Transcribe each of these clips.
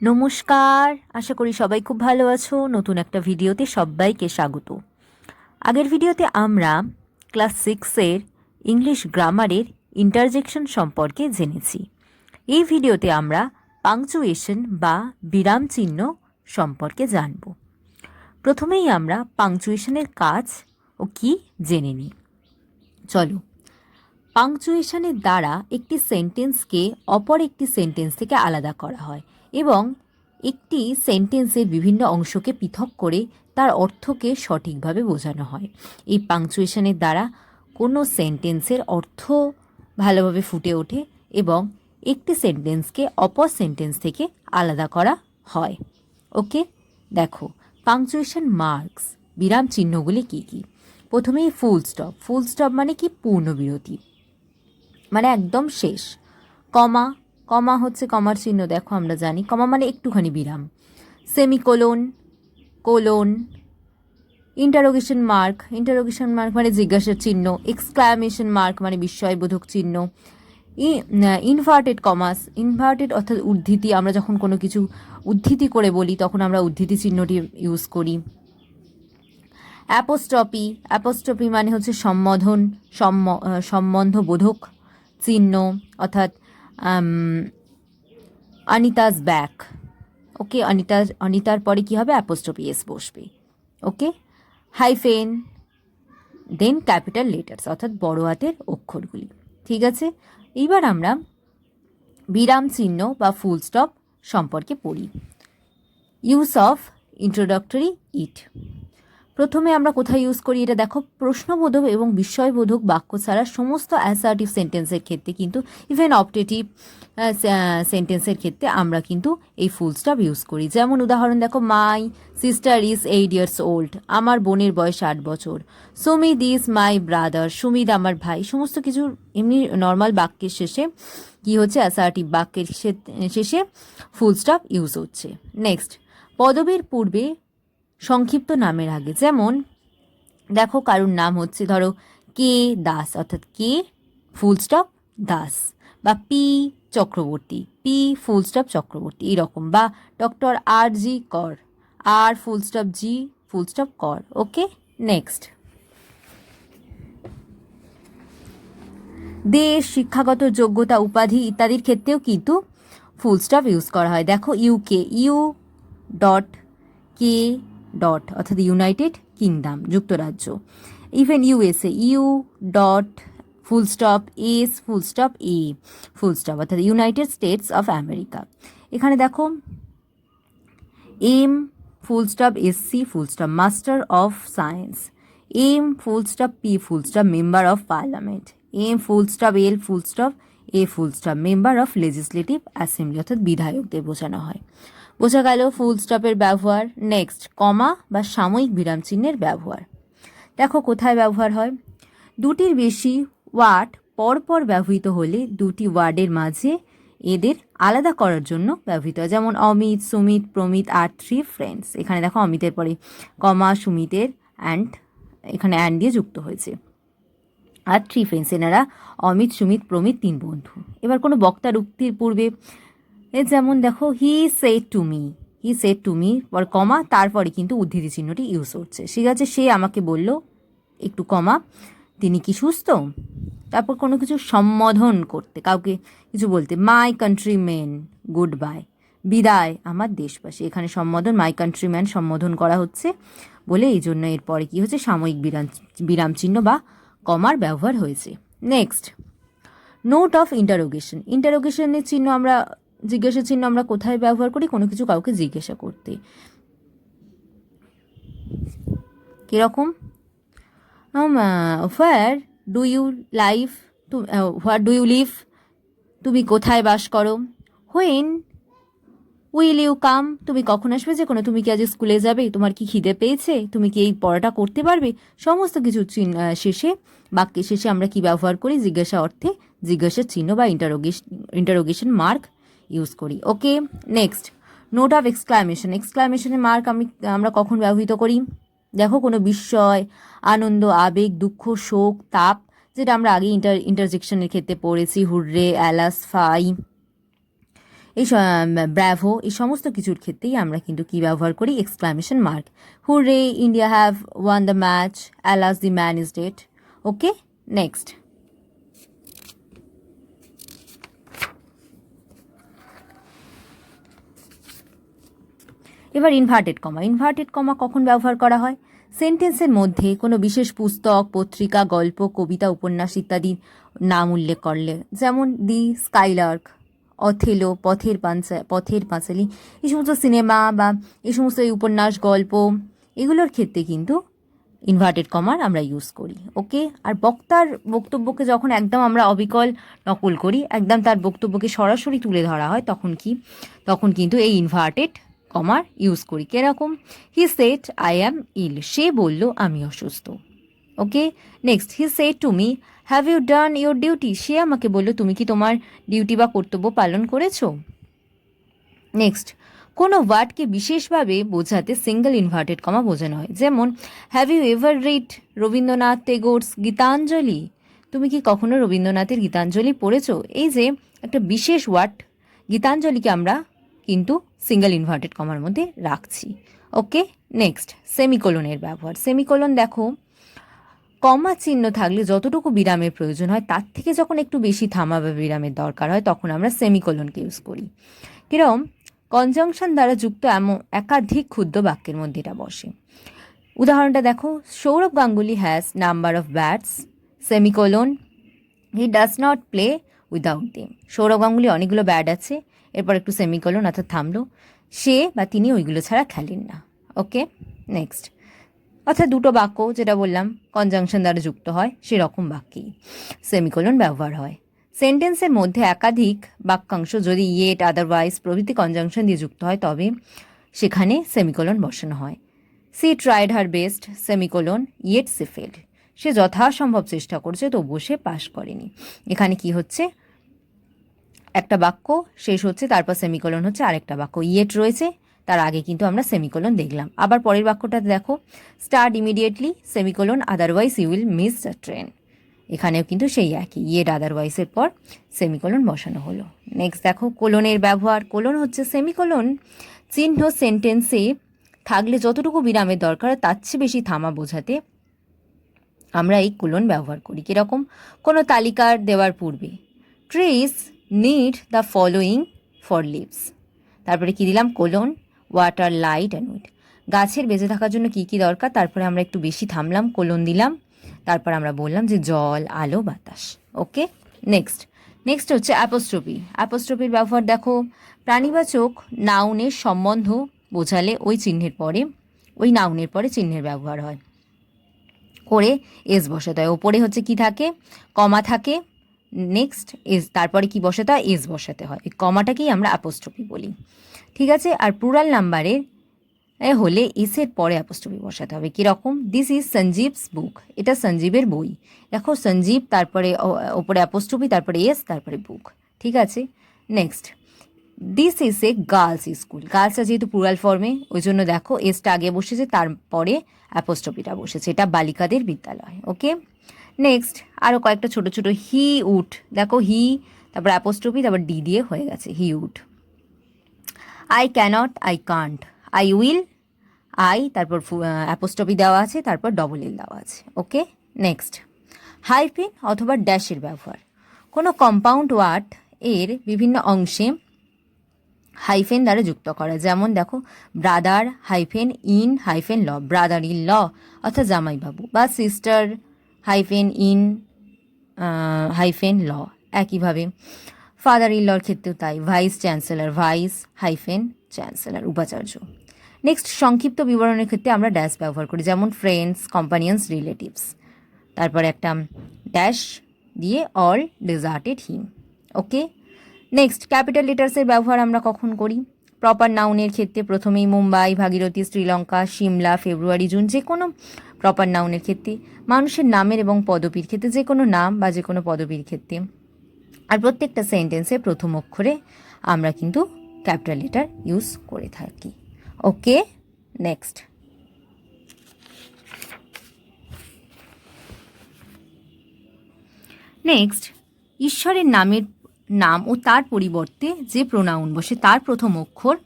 নমস্কার, আশা করি সবাই খুব ভালো আছো। নতুন একটা ভিডিওতে সবাইকে স্বাগত। আগের ভিডিওতে আমরা ক্লাস 6-এর ইংলিশ গ্রামারের ইন্টারজেকশন সম্পর্কে জেনেছি। এই ভিডিওতে আমরা পাংচুয়েশন বা বিরাম চিহ্ন সম্পর্কে জানব। প্রথমেই আমরা পাংচুয়েশনের কাজ ও কি জেনে নিই। চলো, পাংচুয়েশনের দ্বারা একটি সেন্টেন্সকে অপর একটি সেন্টেন্স থেকে আলাদা করা হয় এবং একটি সেন্টেন্সের বিভিন্ন অংশকে পৃথক করে তার অর্থকে সঠিকভাবে বোঝানো হয়। এই পাংচুয়েশনের দ্বারা কোনো সেন্টেন্সের অর্থ ভালোভাবে ফুটে ওঠে এবং একটি সেন্টেন্সকে অপর সেন্টেন্স থেকে আলাদা করা হয়। ওকে, দেখো পাংচুয়েশন মার্কস বিরাম চিহ্নগুলি কী কী। প্রথমেই ফুল স্টপ। ফুল স্টপ মানে কি? পূর্ণবিরতি, মানে একদম শেষ। কমা, কমা হচ্ছে কমার চিহ্ন, দেখো আমরা জানি কমা মানে একটুখানি বিরাম। Semicolon, colon, interrogation mark, interrogation mark মানে জিজ্ঞাসার চিহ্ন। এক্সক্লামেশন মার্ক মানে বিস্ময়বোধক চিহ্ন। ইনভার্টেড কমাস, ইনভার্টেড অর্থাৎ উদ্ধৃতি, আমরা যখন কোনো কিছু উদ্ধৃতি করে বলি তখন আমরা উদ্ধৃতি চিহ্নটি ইউজ করি। অ্যাপোস্ট্রপি, অ্যাপোস্ট্রপি মানে হচ্ছে সম্বোধন, সম্বন্ধবোধক চিহ্ন, অর্থাৎ অনিতাস ব্যাক। ওকে, অনিতার পরে কি হবে? অ্যাপোস্ট্রপি এস বসবে। ওকে, হাইফেন, দেন ক্যাপিটাল লেটার্স অর্থাৎ বড় হাতের অক্ষরগুলি। ঠিক আছে, এইবার আমরা বিরাম চিহ্ন বা ফুল স্টপ সম্পর্কে পড়ি। ইউজ অফ ইন্ট্রোডাক্টরি ইট। প্রথমে আমরা কোথায় ইউজ করি এটা দেখো। প্রশ্নবোধক এবং বিস্ময়বোধক বাক্য ছাড়া সমস্ত অ্যাসার্টিভ সেন্টেন্সের ক্ষেত্রে কিন্তু, ইভেন অপটেটিভ সেন্টেন্সের ক্ষেত্রে আমরা কিন্তু এই ফুল স্টপ ইউজ করি। যেমন উদাহরণ দেখো, my sister is 8 years old, আমার বোনের বয়স 8 বছর। Sumit is my brother, Sumit আমার ভাই। সমস্ত কিছু এমনি নর্মাল বাক্যের শেষে কি হচ্ছে? অ্যাসার্টিভ বাক্যের শেষে ফুল স্টপ ইউজ হচ্ছে। নেক্সট, পদবীর পূর্বে সংক্ষিপ্ত নামের আগে। যেমন দেখো কারুর নাম হচ্ছে ধরো কে দাস, অর্থাৎ কে ফুল স্টপ দাস, বা P Chakraborty, P full stop Chakraborty, এইরকম। বা ডক্টর আর জি কর, আর ফুল স্টপ জি ফুল স্টপ কর। ওকে, নেক্সট, দেশ, শিক্ষাগত যোগ্যতা, উপাধি ইত্যাদির ক্ষেত্রেও কিন্তু ফুল স্টপ ইউজ করা হয়। দেখো UK, U dot K dot অর্থাৎ ইউনাইটেড কিংডম, যুক্তরাজ্য। Even USA, U dot full stop S full stop A full stop অর্থাৎ ইউনাইটেড স্টেটস অফ আমেরিকা। এখানে দেখো M full stop SC full stop master of science, M full stop P full stop member of parliament, M full stop L full stop A full stop member of legislative assembly অর্থাৎ বিধায়কদের বোঝানো হয়। বোঝা গেল ফুল স্টপের ব্যবহার। Next, কমা বা সাময়িক বিরাম চিহ্নের ব্যবহার। দেখো কোথায় ব্যবহার হয়। দুটির বেশি ওয়ার্ড পরপর ব্যবহৃত হলে দুটি ওয়ার্ডের মাঝে এদের আলাদা করার জন্য ব্যবহৃত হয়। যেমন অমিত, সুমিত, প্রমিত আর 3 ফ্রেন্ডস। এখানে দেখো অমিতের পরে কমা, সুমিতের অ্যান্ড, এখানে অ্যান্ড দিয়ে যুক্ত হয়েছে, আর 3 ফ্রেন্ডস, এনারা অমিত, সুমিত, প্রমিত 3 বন্ধু। এবার কোনো বক্তার উক্তির পূর্বে যেমন দেখো হি said to me, he said to me পর কমা, তারপরে কিন্তু উদ্ধৃতি চিহ্নটি ইউজ হচ্ছে। ঠিক আছে, সে আমাকে বলল, একটু কমা, তিনি কি সুস্থ? তারপর কোনো কিছু সম্বোধন করতে, কাউকে কিছু বলতে, মাই কান্ট্রিম্যান গুড বাই, বিদায় আমার দেশবাসী। এখানে সম্বোধন মাই কান্ট্রিম্যান সম্বোধন করা হচ্ছে বলে এই জন্য এরপরে কি হচ্ছে? সাময়িক বিরাম চিহ্ন বা কমার ব্যবহার হয়েছে। Next, note of interrogation. ইন্টারোগেশনের চিহ্ন আমরা, জিজ্ঞাসা চিহ্ন আমরা কোথায় ব্যবহার করি? কোনো কিছু কাউকে জিজ্ঞাসা করতে। কীরকম? Where do you live, where do you live, তুমি কোথায় বাস করো? হোয়েন উইল ইউ কাম, তুমি কখন আসবে? যে কোনো, তুমি কি আজ স্কুলে যাবে? তোমার কি খিদে পেয়েছে? তুমি কি এই পড়াটা করতে পারবে? সমস্ত কিছু শেষে, বাক্যের শেষে আমরা কি ব্যবহার করি? জিজ্ঞাসা অর্থে জিজ্ঞাসার চিহ্ন বা ইন্টারোগেশন মার্ক ইউজ করি। Okay, next, note of exclamation. এক্সক্লামেশনের মার্ক আমরা কখন ব্যবহৃত করি? দেখো কোনো বিস্ময়, আনন্দ, আবেগ, দুঃখ, শোক, তাপ, যেটা আমরা আগে ইন্টারজেকশনের ক্ষেত্রে পড়েছি, হুররে, অ্যালাস, ফাই। এই ব্র্যাভো এই সমস্ত কিছুর ক্ষেত্রেই আমরা কিন্তু কি ব্যবহার করি, exclamation mark. Hurray, India have won the match, alas the man is dead. Okay, next. এবার ইনভার্টেড কমা। ইনভার্টেড কমা কখন ব্যবহার করা হয়? সেন্টেন্সের মধ্যে কোনো বিশেষ পুস্তক, পত্রিকা, গল্প, কবিতা, উপন্যাস ইত্যাদির নাম উল্লেখ করলে, যেমন দি স্কাইলার্ক, অথেলো, পথের পাঁচালী, এই সমস্ত সিনেমা বা এই সমস্ত এই উপন্যাস, গল্প, এগুলোর ক্ষেত্রে কিন্তু ইনভার্টেড কমার আমরা ইউজ করি। ওকে, আর বক্তার বক্তব্যকে যখন একদম আমরা অবিকল নকল করি, একদম তার বক্তব্যকে সরাসরি তুলে ধরা হয়, তখন কিন্তু এই ইনভার্টেড কমার ইউজ করি। কিরকম? হি সেড আই অ্যাম ইল, সে বলল আমি অসুস্থ। Okay, next. He said to me have you done your duty, সে আমাকে বলল তুমি কি তোমার ডিউটি বা কর্তব্য পালন করেছো। নেক্সট, কোনো ওয়ার্ডকে বিশেষভাবে বোঝাতে সিঙ্গেল ইনভার্টেড কমা বোঝানো হয়, যেমন have you ever read Rabindranath Tagore's Gitanjali, তুমি কি কখনো রবীন্দ্রনাথের গীতাঞ্জলি পড়েছো। এই যে একটা বিশেষ ওয়ার্ড গীতাঞ্জলিকে আমরা কিন্তু সিঙ্গেল ইনভার্টেড কমার মধ্যে রাখছি। ওকে, নেক্সট, সেমিকোলনের ব্যবহার। সেমিকোলন দেখো, কমা চিহ্ন থাকলে যতটুকু বিরামের প্রয়োজন হয় তার থেকে যখন একটু বেশি থামা বা বিরামের দরকার হয় তখন আমরা সেমিকোলনকে ইউজ করি। কিরকম? কনজাংশন দ্বারা যুক্ত এমন একাধিক ক্ষুদ্র বাক্যের মধ্যে এটা বসে। উদাহরণটা দেখো, Sourav Ganguly has number of bats, semicolon, he does not play without them. Sourav Ganguly অনেকগুলো ব্যাট আছে, এরপর একটু সেমিকোলন অর্থাৎ থামলো, সে বা তিনি ওইগুলো ছাড়া খেলেন না। ওকে, নেক্সট। অর্থাৎ দুটো বাক্য যেটা বললাম কনজাংশন দ্বারা যুক্ত হয় সেরকম বাক্যেই সেমিকোলন ব্যবহার হয়। সেন্টেন্সের মধ্যে একাধিক বাক্যাংশ যদি ইয়েট, আদারওয়াইজ প্রভৃতি কনজাংশন দিয়ে যুক্ত হয় তবে সেখানে সেমিকোলন বসানো হয়। She tried her best, semicolon, yet she failed, সে যথাসম্ভব চেষ্টা করছে তবুও সে পাশ করেনি। এখানে কি হচ্ছে, একটা বাক্য শেষ হচ্ছে, তারপর সেমিকোলন হচ্ছে, আরেকটা বাক্য ইয়েট রয়েছে, তার আগে কিন্তু আমরা সেমিকোলন দেখলাম। আবার পরের বাক্যটাতে দেখো, start immediately, semicolon, otherwise you will miss the train. এখানেও কিন্তু সেই একই, ইয়েট আদারওয়াইজের পর সেমিকোলন বসানো হলো। নেক্সট দেখো, কোলনের ব্যবহার। কোলন হচ্ছে সেমিকোলন চিহ্ন সেন্টেন্সে থাকলে যতটুকু বিরামের দরকার তার চেয়ে বেশি থামা বোঝাতে আমরা এই কোলন ব্যবহার করি। কীরকম? কোনো তালিকার দেওয়ার পূর্বে, trees need the following for lives, তারপরে কি দিলাম, colon, water, light and weed, গাছের বেঁচে থাকার জন্য কী কী দরকার, তারপরে আমরা একটু বেশি থামলাম, কোলন দিলাম, তারপর আমরা বললাম যে জল, আলো, বাতাস। ওকে, নেক্সট হচ্ছে অ্যাপোস্ট্রফি। অ্যাপোস্ট্রফির ব্যবহার দেখো, প্রাণীবাচক নাউনের সম্বন্ধ বোঝালে ওই নাউনের পরে চিহ্নের ব্যবহার হয় করে এস বসাতে হয়। ওপরে হচ্ছে কি থাকে, কমা থাকে, নেক্সট এস, তারপরে কি বসাতে হয়, এস বসাতে হয়। এই কমাটাকেই আমরা অ্যাপোস্ট্রফি বলি। ঠিক আছে, আর প্লুরাল নাম্বারের হলে এসের পরে অ্যাপোস্ট্রফি বসাতে হবে। কীরকম? দিস ইজ সঞ্জীবস বুক, এটা সঞ্জীবের বই। দেখো সঞ্জীব, তারপরে ওপরে অ্যাপোস্ট্রফি, তারপরে এস, তারপরে বুক। ঠিক আছে, next, this is a girls school. গার্লসটা যেহেতু প্লুরাল ফর্মে ওই জন্য দেখো এসটা আগে বসেছে, তারপরে অ্যাপোস্ট্রফিটা বসেছে, এটা বালিকাদের বিদ্যালয়। ওকে, নেক্সট আরও কয়েকটা ছোট ছোট, হি উড, দেখো হি, তারপর অ্যাপোস্ট্রফি, তারপর ডি দিয়ে হয়ে গেছে, he would. I can't, I can't, I will, I, তারপর অ্যাপোস্ট্রফি দেওয়া আছে, তারপর ডবল এল দেওয়া আছে। ওকে, নেক্সট, হাইফেন অথবা ড্যাশের ব্যবহার। কোনো কম্পাউন্ড ওয়ার্ড এর বিভিন্ন অংশে হাইফেন দ্বারা যুক্ত করা, যেমন দেখো brother hyphen in hyphen law, brother in law অর্থাৎ জামাইবাবু, বা sister hyphen in hyphen law. একইভাবে ফাদার ইন লর ক্ষেত্রেও তাই, vice chancellor, vice hyphen chancellor, উপাচার্য। নেক্সট, সংক্ষিপ্ত বিবরণের ক্ষেত্রে আমরা ড্যাশ ব্যবহার করি, যেমন ফ্রেন্ডস, কম্পানিয়ন্স, রিলেটিভস, তারপরে একটা ড্যাশ দিয়ে অল ডেজার্টেড হিম। ওকে, নেক্সট, ক্যাপিটাল লেটার্সের ব্যবহার আমরা কখন করি? প্রপার নাউনের ক্ষেত্রে প্রথমেই মুম্বাই, ভাগীরথী, শ্রীলঙ্কা, সিমলা, ফেব্রুয়ারি, জুন, যে কোনো প্রপার নাউনের ক্ষেত্রে, মানুষের নামের এবং পদবীর ক্ষেত্রে যে কোনো নাম বা যে কোনো পদবীর ক্ষেত্রে, আর প্রত্যেকটা সেন্টেন্সে প্রথম অক্ষরে আমরা কিন্তু ক্যাপিটাল লেটার ইউজ করে থাকি। ওকে, নেক্সট, ঈশ্বরের নামের নাম ও তার পরিবর্তে যে প্রোনাউন বসে তার প্রথম অক্ষর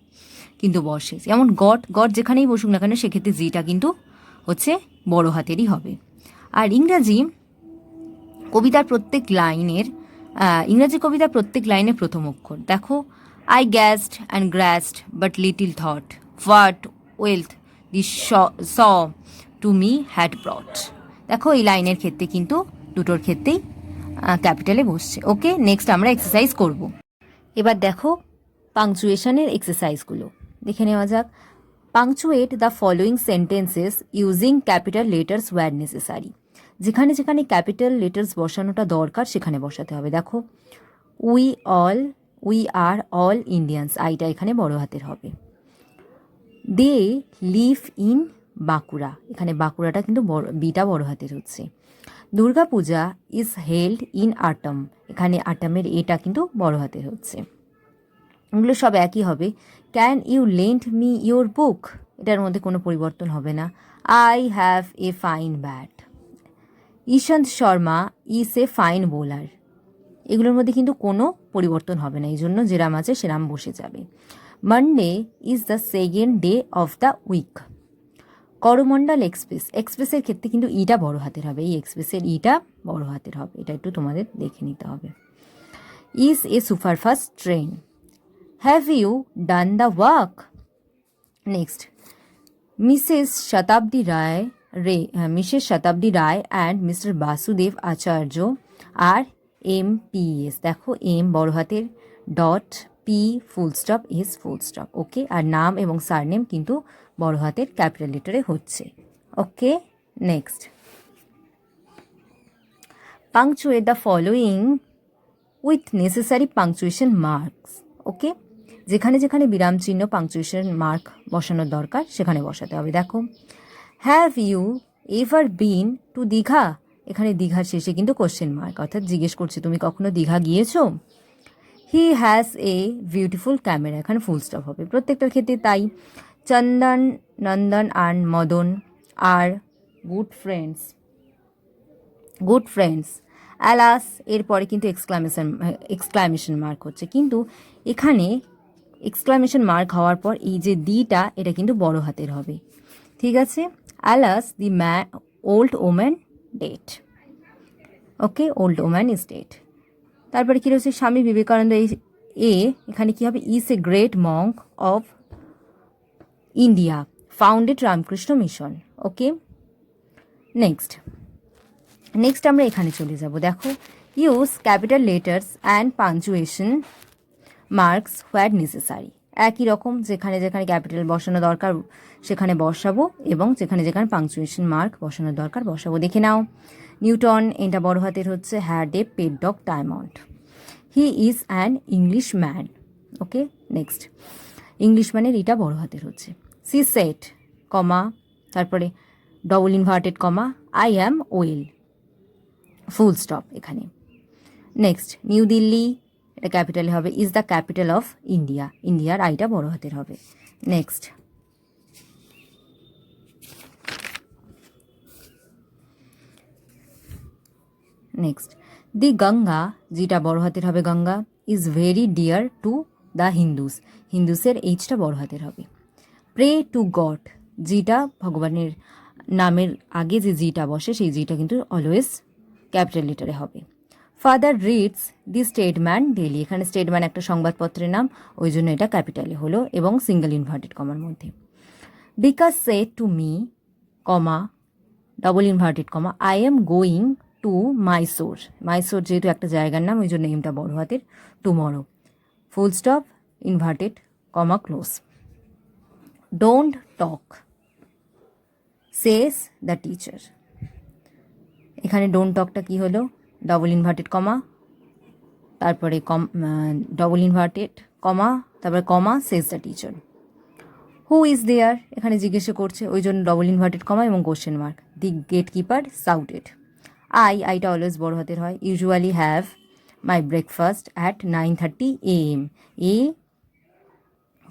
কিন্তু বসে, যেমন গট, গট যেখানেই বসুক না কেন সেক্ষেত্রে জিটা কিন্তু হচ্ছে বড় হাতেরই হবে। আর ইংরাজি কবিতার প্রত্যেক লাইনের প্রথম অক্ষর দেখো, I gazed and gazed but little thought what wealth the show to me had brought. দেখো এই লাইনের ক্ষেত্রে কিন্তু দুটোর ক্ষেত্রেই ক্যাপিটালে বসছে। ওকে, নেক্সট আমরা এক্সারসাইজ করব। এবার দেখো পাংচুয়েশনের এক্সারসাইজগুলো দেখে নেওয়া যাক। Punctuate the following sentences using capital letters where necessary. যেখানে যেখানে ক্যাপিটাল লেটার্স বসানোটা দরকার সেখানে বসাতে হবে। দেখো, উই আর অল ইন্ডিয়ানস, আইটা এখানে বড় হাতের হবে। দে লিভ ইন বাঁকুড়া, এখানে বাঁকুড়াটা কিন্তু বিটা বড় হাতের হচ্ছে। দুর্গা পূজা ইজ হেল্ড ইন আটাম, এখানে আটামের এটা কিন্তু বড় হাতের হচ্ছে। এগুলো সব একই হবে। Can you lend me your book, এটার মধ্যে কোনো পরিবর্তন হবে না। I have a fine bat. Ishant Sharma is a fine bowler, এগুলোর মধ্যে কিন্তু কোনো পরিবর্তন হবে না, এই জন্য যেরাম আছে সেরাম বসে যাবে। Monday is the second day of the week. Coromandel express, এক্সপ্রেসের ক্ষেত্রে কিন্তু ইটা বড় হাতের হবে, এই এক্সপ্রেসের ইটা বড় হাতের হবে, এটা একটু তোমাদের দেখে নিতে হবে। Is a superfast train. Have you done the work. Next, Mrs Shatabdi Roy and Mr Basudeb Acharya আর MPS। দেখো এম বড় হাতের, dot, P full stop, S full stop. Okay, আর নাম এবং সারনেম কিন্তু বড় হাতের ক্যাপিটাল লেটারে হচ্ছে। Okay, next, punctuate the following with necessary punctuation marks. Okay, যেখানে যেখানে বিরাম চিহ্ন পাংচুয়েশন মার্ক বসানোর দরকার সেখানে বসাতে হবে। দেখো, have you ever been to Digha, এখানে দীঘার শেষে কিন্তু কোশ্চেন মার্ক, অর্থাৎ জিজ্ঞেস করছে তুমি কখনো দীঘা গিয়েছো। He has a beautiful camera, এখানে ফুল স্টপ হবে প্রত্যেকটার ক্ষেত্রে তাই। চন্দন, নন্দন আর মদন আর গুড ফ্রেন্ডস। অ্যালাস, এরপরে কিন্তু এক্সক্লামেশন মার্ক হচ্ছে, কিন্তু এখানে এক্সক্লামেশন মার্ক হওয়ার পর এই যে দিটা এটা কিন্তু বড় হাতের হবে, ঠিক আছে। Alas the old woman dead. Okay, old woman is dead. তারপরে কী রয়েছে, স্বামী বিবেকানন্দ, এখানে কী হবে, is a great monk of India founded Ramakrishna mission. Okay, next আমরা এখানে চলে যাব। দেখো, use capital letters and punctuation marks where necessary. একই রকম, যেখানে যেখানে ক্যাপিটাল বসানো দরকার সেখানে বসাবো এবং যেখানে যেখানে পাংচুয়েশন মার্ক বসানোর দরকার বসাবো। দেখে নাও, নিউটন, এটা বড় হাতের হচ্ছে, had a pet dog diamond. He is an English man. Okay, next, English ম্যানের এটা বড় হাতের হচ্ছে। সি সেট, কমা, তারপরে double inverted comma, I am well, full stop এখানে। নেক্সট, নিউ দিল্লি, এটা ক্যাপিটালে হবে, is the capital of India, ইন্ডিয়ার আইটা বড় হাতের হবে। নেক্সট, দি গঙ্গা, যেটা বড় হাতের হবে Ganga, is very dear to the হিন্দুসের এইচটা বড় হাতের হবে। প্রে টু গড, যেটা ভগবানের নামের আগে যে জিটা বসে সেই জিটা কিন্তু অলওয়েজ ক্যাপিটাল লেটারে হবে। ফাদার রিডস দি স্টেটম্যান ডেলি, এখানে স্টেটম্যান একটা সংবাদপত্রের নাম, ওই জন্য এটা ক্যাপিটালে হলো এবং সিঙ্গেল ইনভার্টেড কমার মধ্যে। Bikash said to me, comma, double inverted comma, I am going to Mysore যেহেতু একটা জায়গার নাম ওই জন্য এমটা বড় হাতের, tomorrow, full stop, inverted comma, close. Don't talk, says the teacher, এখানে ডোন্ট টকটা কী হলো, ডবল ইনভার্টেড কমা, তারপরে ডবল ইনভার্টেড কমা, তারপরে comma, says the teacher. Who is there, এখানে জিজ্ঞেস করছে ওই জন্য ডবল ইনভার্টেড কমা এবং question mark. The gatekeeper shouted. আইটা অলওয়েজ বড় হাতের হয়। Usually have my breakfast at 9:30 AM, A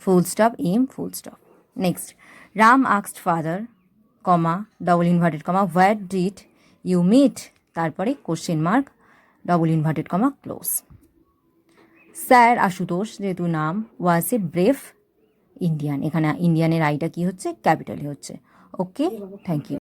full stop, M full stop. Next, Ram asked father, comma, double inverted comma, where did you meet, তারপরে question mark, double inverted comma, close. Sir Ashutosh যেহেতু নাম ওয়াজ এ brave Indian, এখানে ইন্ডিয়ানের আইটা কি হচ্ছে, ক্যাপিটালে হচ্ছে। ওকে, thank you.